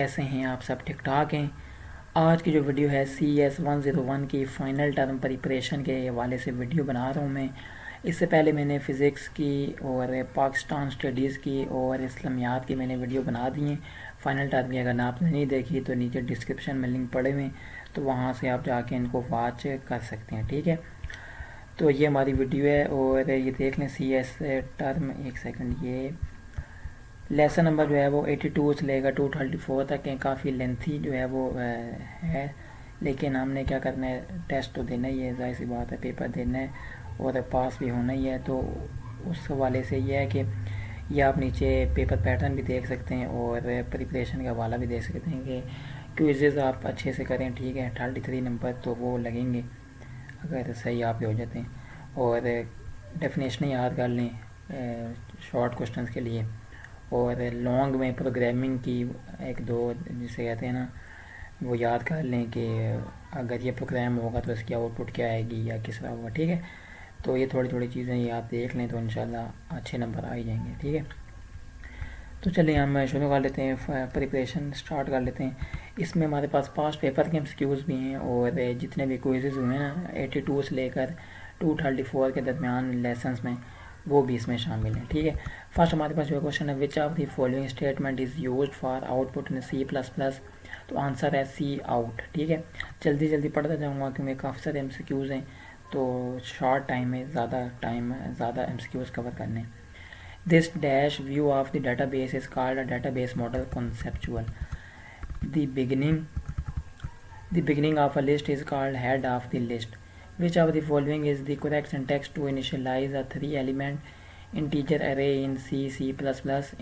कैसे हैं आप सब? ठीक ठाक हैं। आज की जो वीडियो है CS101 की फ़ाइनल टर्म प्रिपरेशन के हवाले से वीडियो बना रहा हूँ मैं। इससे पहले मैंने फ़िज़िक्स की और पाकिस्तान स्टडीज़ की और इस्लामियात की मैंने वीडियो बना दी हैं फ़ाइनल टर्म की। अगर आपने नहीं देखी तो नीचे डिस्क्रिप्शन में लिंक पड़े हुए हैं, तो वहाँ से आप जाके इनको वॉच कर सकते हैं। ठीक है, तो ये हमारी वीडियो है और ये देख लें CS टर्म। एक सेकंड, ये लेसन नंबर जो है वो 82 से लेकर 234 तक है। काफ़ी लेंथी जो है वो है, लेकिन हमने क्या करना है, टेस्ट तो देना ही है, जाहिर सी बात है, पेपर देना है और पास भी होना ही है। तो उस हवाले से ये है कि ये आप नीचे पेपर पैटर्न भी देख सकते हैं और प्रिपरेशन का हवाला भी देख सकते हैं कि क्विज़ आप अच्छे से करें। ठीक है, 33 नंबर तो वो लगेंगे अगर सही आप हो जाते हैं। और डेफिनेशन याद कर लें शॉर्ट क्वेश्चंस के लिए, और लॉन्ग में प्रोग्रामिंग की एक दो जिसे कहते हैं ना, वो याद कर लें कि अगर ये प्रोग्राम होगा तो इसकी आउटपुट क्या आएगी या किस तरह होगा। ठीक है, तो ये थोड़ी थोड़ी चीज़ें ये आप देख लें तो इंशाल्लाह अच्छे नंबर आ ही जाएंगे। ठीक है, तो चलिए हम शुरू कर लेते हैं, प्रिपरेशन स्टार्ट कर लेते हैं। इसमें हमारे पास पास्ट पेपर के एमसीक्यूज़ भी हैं और जितने भी क्विज़ हुए हैं ना 82 से लेकर 234 के दरमियान लेसन्स में, वो भी इसमें शामिल हैं। ठीक है, फर्स्ट हमारे पास जो क्वेश्चन है, which of the following statement is used for output in C++? तो आंसर है सी आउट। ठीक है, जल्दी जल्दी पढ़ता जाऊँगा क्योंकि काफ़ी सारे एमसीक्यूज़ हैं, तो शॉर्ट टाइम में ज़्यादा एमसीक्यूज़ कवर करने। This dash view of the database is called a database model conceptual. The beginning the beginning of a list is called head of the list. Which of the following is the correct syntax to initialize a three-element integer array in C++?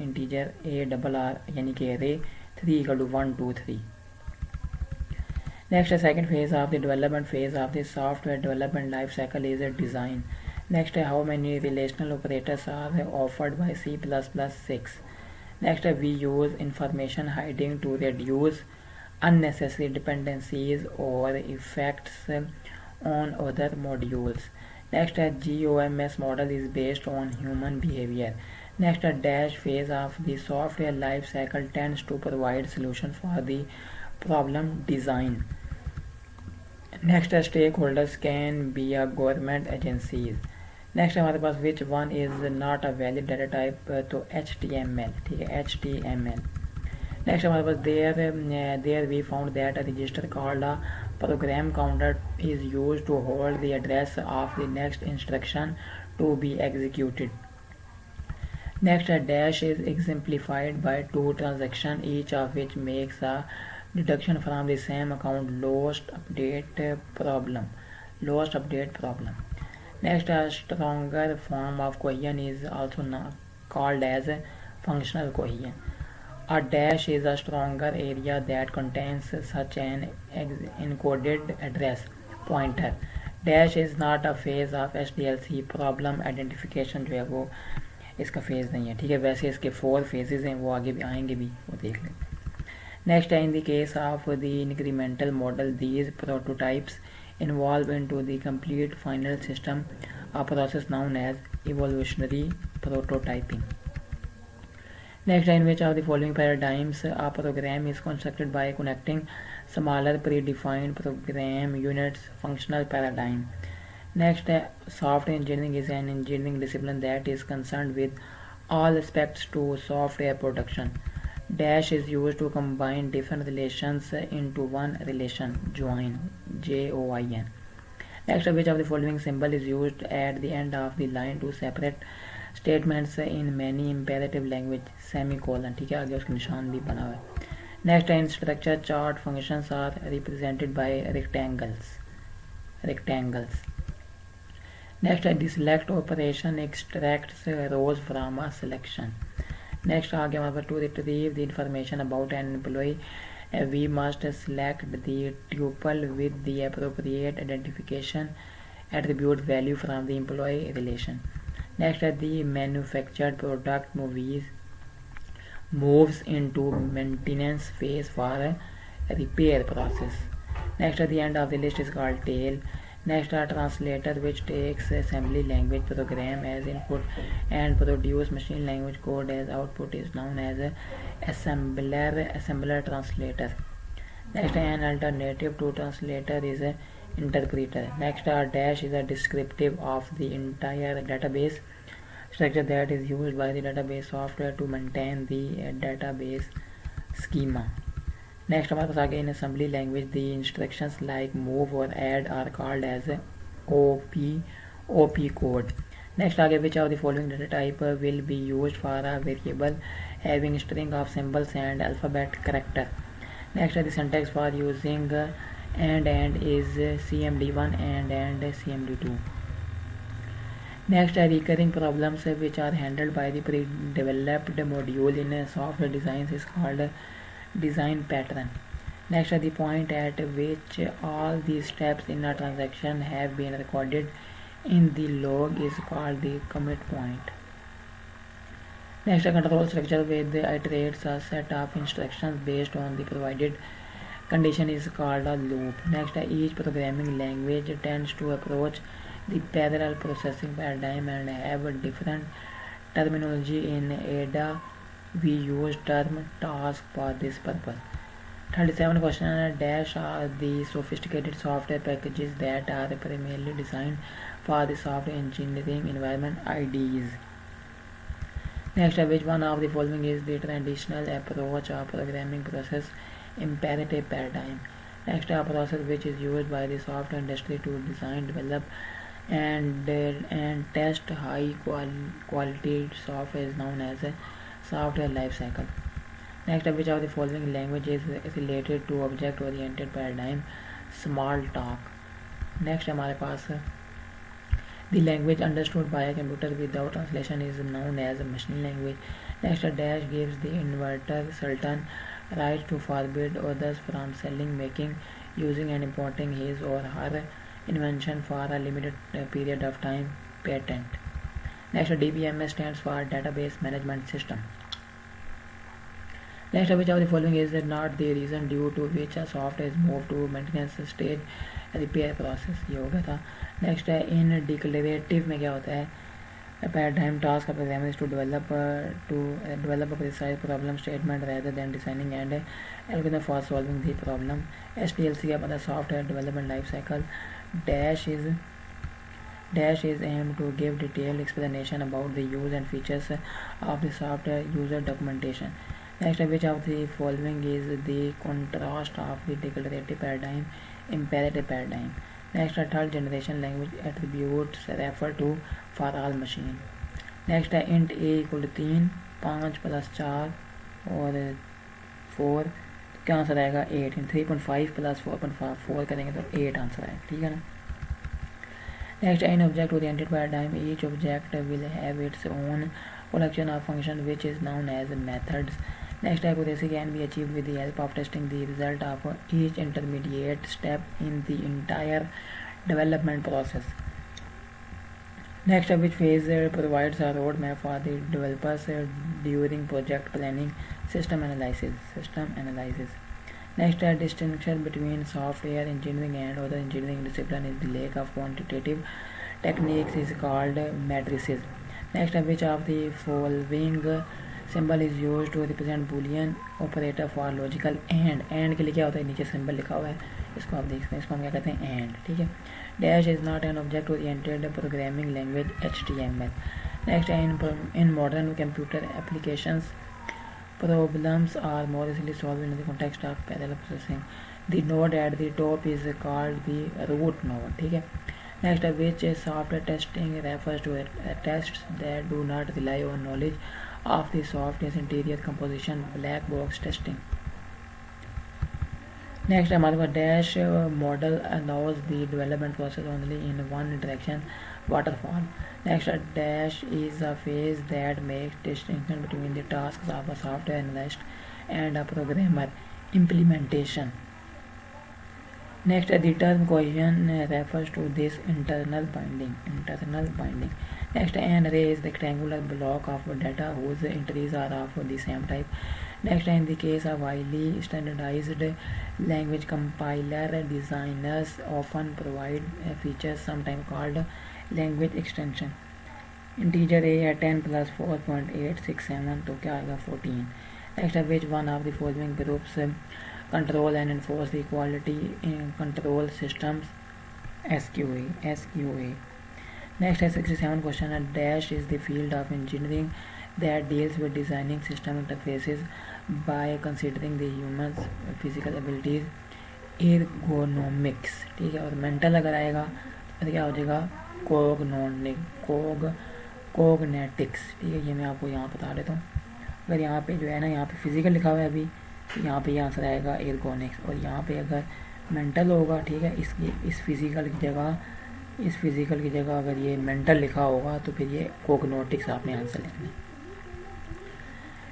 Integer ARR यानी कि array 3 equal to 1 2 3. Next, the second phase of the development phase of the software development life cycle is a design. Next, how many relational operators are offered by C++6? Next, we use information hiding to reduce unnecessary dependencies or effects on other modules. Next, a GOMS model is based on human behavior. Next, a dash phase of the software life cycle tends to provide solution for the problem design. Next, stakeholders can be a government agencies. Next हमारे पास which one is not a valid data type, तो HTML। ठीक है, HTML। Next हमारे पास there we found that a register called a program counter is use to hold the address of the next instruction to be executed. Next dash is exemplified by two transaction each of which makes a deduction from the same account, lost update problem. Next, a stronger form of cohesion is also called as functional cohesion. A dash is a stronger area that contains such an encoded address pointer. Dash is not a phase of SDLC problem identification, जो है वो इसका phase नहीं है। ठीक है, वैसे इसके 4 फेजेस हैं, वो आगे भी आएंगे भी, वो देख लेते हैं। Next, in the case of the incremental model, these prototypes evolve into the complete final system, a process known as evolutionary prototyping. Next, in which of the following paradigms a program is constructed by connecting smaller predefined program units? Functional paradigm. Next, software engineering is an engineering discipline that is concerned with all aspects to software production. Dash is used to combine different relations into one relation, join, JOIN. Next, which of the following symbol is used at the end of the line to separate statements in many imperative language? Semicolon। ठीक है, आगे उसका निशान भी बना हुआ है। Next, in structure chart, functions are represented by rectangles. Next, the select operation extracts rows from a selection. Next, आगे हमारे पास to retrieve the information about an employee, we must select the tuple with the appropriate identification attribute value from the employee relation. Next, the manufactured product moves into maintenance phase for a repair process. Next, at the end of the list is called tail. Next are translator, which takes assembly language program as input and produce machine language code as output, is known as a assembler translator. Next, an alternative to translator is a interpreter. Next, our dash is a descriptive of the entire database structure that is used by the database software to maintain the database schema. Next, हमारे पास आगे in assembly language the instructions like move or add are called as OP code. Next, आगे which of the following data type will be used for a variable having string of symbols and alphabet character. Next, the syntax for using and is CMD1 and CMD2. Next are recurring problems which are handled by the pre-developed module in software designs is called design pattern. Next are the point at which all the steps in a transaction have been recorded in the log is called the commit point. Next, a control structure with iterates a set of instructions based on the provided condition is called a loop. Next, each programming language tends to approach the parallel processing paradigm and have a different terminology. In Ada, we use term task for this purpose. 37 question dash are the sophisticated software packages that are primarily designed for the software engineering environment IDEs. Next, which one of the following is the traditional approach of programming process imperative paradigm? Next, a process which is used by the software industry to design, develop, and test high quality software is known as a software lifecycle. Next, which of the following languages is related to object oriented paradigm? Smalltalk. Next, हमारे पास the language understood by a computer without translation is known as a machine language. Next, a dash gives the inventor certain rights to forbid others from selling, making, using and importing his or her invention for a limited period of time. Patent. Next, DBMS stands for Database Management System. Next, which of the following is not the reason due to which a software is moved to maintenance stage repair process? ये हो गया था. Next है इन declarative में क्या होता है paradigm task of programmer is to develop a precise problem statement rather than designing and algorithm for solving the problem. SDLC का पता software development life cycle. Dash is aimed to give detailed explanation about the use and features of the software user documentation. Next, which of the following is the contrast of the declarative paradigm, imperative paradigm? Next, third generation language attributes refer to for all machine. Next है int a equal to 3, 5 plus 4 और 4, तो क्या answer आएगा 8. 3.5 plus 4.4 करेंगे तो 8 answer आएगा. ठीक है ना. Next, in object oriented paradigm, each object will have its own collection of functions which is known as methods. Next, accuracy can be achieved with the help of testing the result of each intermediate step in the entire development process. Next, which phase provides a roadmap for the developers during project planning? System analysis. Next, a distinction between software engineering and other engineering discipline is the lack of quantitative techniques is called matrices. Next, which of the following symbol is used to represent boolean operator for logical and के लिए क्या होता है नीचे symbol लिखा हुआ है इसको आप देख सकते हैं इसको हम क्या कहते हैं and. ठीक है. Dash is not an object oriented programming language HTML. Next, in modern computer applications problems are more easily solved in the context of parallel processing. The node at the top is called the root node. ठीक है. Next, which software testing refers to tests that do not rely on knowledge of the software's interior composition, black box testing. Next, हमारे पास dash model allows the development process only in one direction, waterfall. Next, dash is a phase that makes distinction between the tasks of a software analyst and a programmer. Implementation. Next, the term cohesion refers to this internal binding. Next, an array is the rectangular block of data whose entries are of the same type. Next है in the case of highly standardised language compiler designers often provide features sometime called language extension. Integer A है 10 plus 4.867 तो क्या आएगा 14। Next है which one of the following groups control and enforce the quality control systems SQA। Next है 67 question है dash is the field of engineering that deals with designing system interfaces by considering the human's physical abilities ergonomics। ठीक है, और mental अगर आएगा तो क्या हो जाएगा कोगनेटिक्स। ठीक है, ये मैं आपको यहाँ बता देता हूँ। अगर यहाँ पे जो है ना, यहाँ पे फिजिकल लिखा हुआ है अभी, तो यहाँ पे ये आंसर आएगा एर्गोनिक्स, और यहाँ पे अगर मेंटल होगा, ठीक है, इस फिजिकल की जगह अगर ये मेंटल लिखा होगा तो फिर ये कोगनोटिक्स आपने आंसर लिखना है।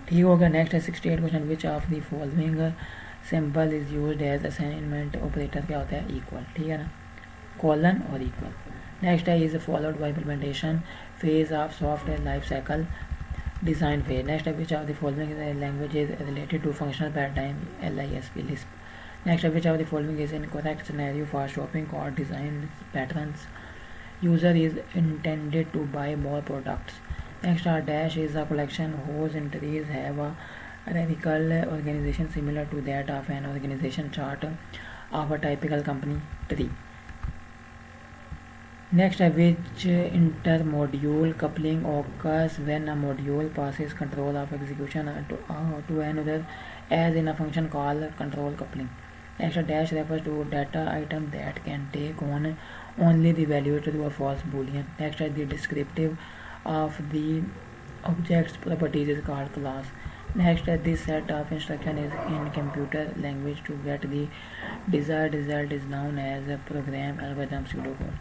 ठीक हो गया। नेक्स्ट है 68 question which of the following symbol is used as assignment operator क्या होता है इक्वल। ठीक है ना, कॉलन और इक्वल। नेक्स्ट है is followed by implementation phase of software life cycle design phase. Next है which of the following language is related to functional paradigm LISP LISP. Next है which of the following is incorrect scenario for shopping cart design patterns user is intended to buy more products. Next, our dash is a collection whose entries have a hierarchical organization similar to that of an organization chart of a typical company tree. Next, which intermodule coupling occurs when a module passes control of execution to another, as in a function called control coupling. Next, a dash refers to data item that can take on only the value true or false boolean. Next, the descriptive of the object's properties is called class. Next, this set of instruction is in computer language to get the desired result is known as a program algorithm pseudocode.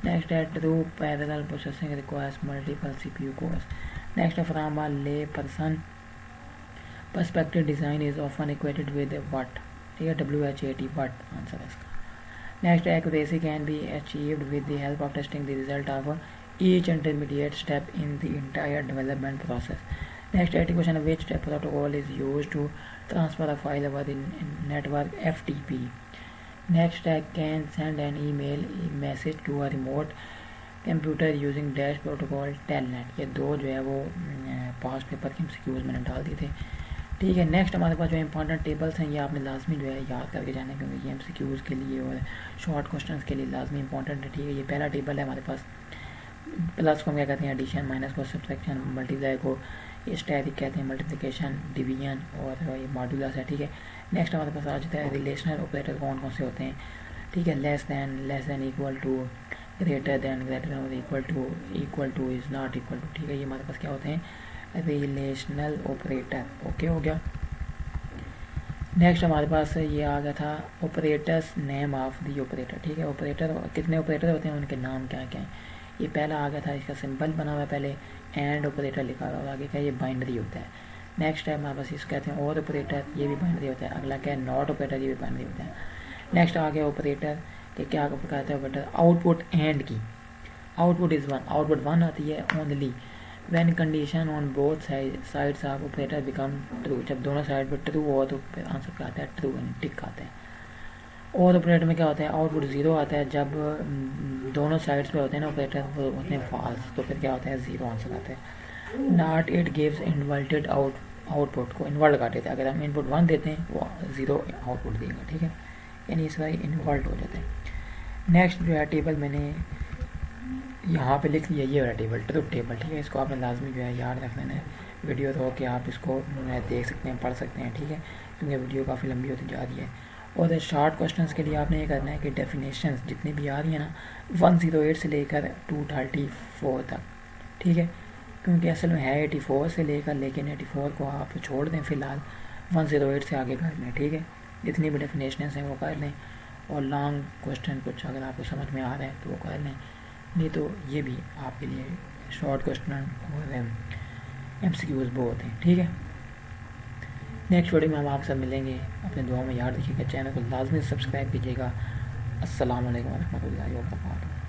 Next, true parallel processing requires multiple CPU cores. Next, from a lay person perspective, design is often equated with what? WHAT, what answer is. Next, accuracy can be achieved with the help of testing the result of each intermediate step in the entire development process. Next, question which protocol is used to transfer a file over the network FTP. Next, can send an email message to a remote computer using dash protocol telnet। ये दो जो है वो past paper के MCQs मैंने डाल दिए थे। ठीक है, नेक्स्ट हमारे पास जो इंपॉर्टेंट टेबल्स हैं ये आपने लाजमी जो है याद करके जाना है, क्योंकि ये MCQs के लिए और शॉर्ट क्वेश्चंस के लिए लाजमी इंपॉर्टेंट है। ठीक है, ये पहला टेबल है हमारे पास। प्लस को हम क्या कहते हैं एडिशन, माइनस को सब्सट्रैक्शन, मल्टीप्लाई को स्टैटिक कहते हैं, मल्टीप्लिकेशन, डिवीजन और ये मॉड्यूलस है। ठीक है, नेक्स्ट हमारे पास आ जाता है रिलेशनल ऑपरेटर कौन कौन से होते हैं। ठीक है, less than equal to, greater than और equal to is not equal to. ठीक है, ये हमारे पास क्या होते हैं रिलेशनल ऑपरेटर। ओके हो गया। नेक्स्ट हमारे पास ये आ गया था operators name of the operator. ठीक है, ऑपरेटर कितने ऑपरेटर होते हैं, उनके नाम क्या क्या हैं। ये पहला आ गया था, इसका सिंबल बना हुआ है पहले, एंड ऑपरेटर लिखा हुआ है, आगे क्या ये बाइनरी होता है। नेक्स्ट है हमारे पास इसको कहते हैं और ऑपरेटर, ये भी बाइनरी होता है। अगला क्या है नॉट ऑपरेटर, ये भी बाइनरी होता है। नेक्स्ट आ गया ऑपरेटर कि क्या कहते हैं ऑपरेटर आउटपुट एंड की। Output is one, output one आती है only when condition on both sides of operator become true. जब दोनों साइड पर ट्रू हो तो आंसर क्या आता है ट्रू, टिक आता है। और ऑपरेटर में क्या होता है आउटपुट ज़ीरो आता है जब दोनों साइड्स पे होते हैं ना ऑपरेटर वो होते हैं फॉल्स, तो फिर क्या होता है ज़ीरो आंसर आता है। Not it gives inverted output को इन्वर्ट कर देते हैं। अगर हम इनपुट 1 देते हैं वो ज़ीरो आउटपुट देगा। ठीक है, यानी इस बार इन्वर्ट हो जाते हैं। नेक्स्ट जो है टेबल मैंने यहाँ पे लिख लिया, ये वाला टेबल ट्रुथ टेबल। ठीक है, इसको आपने लाजमी जो है याद रख लेना है। वीडियो तो कि आप इसको देख सकते हैं, पढ़ सकते हैं। ठीक है, क्योंकि वीडियो काफ़ी लंबी होती जा रही है। और शॉर्ट क्वेश्चंस के लिए आपने ये करना है कि डेफिनेशंस जितनी भी आ रही है ना 108 से लेकर 234 तक। ठीक है, क्योंकि असल में है 84 से लेकर, लेकिन 84 को आप छोड़ दें फ़िलहाल, 108 से आगे कर लें। ठीक है, जितनी भी डेफिनेशंस हैं वो कर लें, और लॉन्ग क्वेश्चन कुछ अगर आपको समझ में आ रहा है तो वो कर लें, नहीं तो ये भी आपके लिए शॉर्ट क्वेश्चन और MCQs बहुत हैं। ठीक है, नेक्स्ट वीडियो में हम आपसे मिलेंगे। अपने दुआ में याद रखिएगा, चैनल को लाजमी सब्सक्राइब कीजिएगा। अस्सलाम वालेकुम रहमतुल्लाहि व बरकातुहू।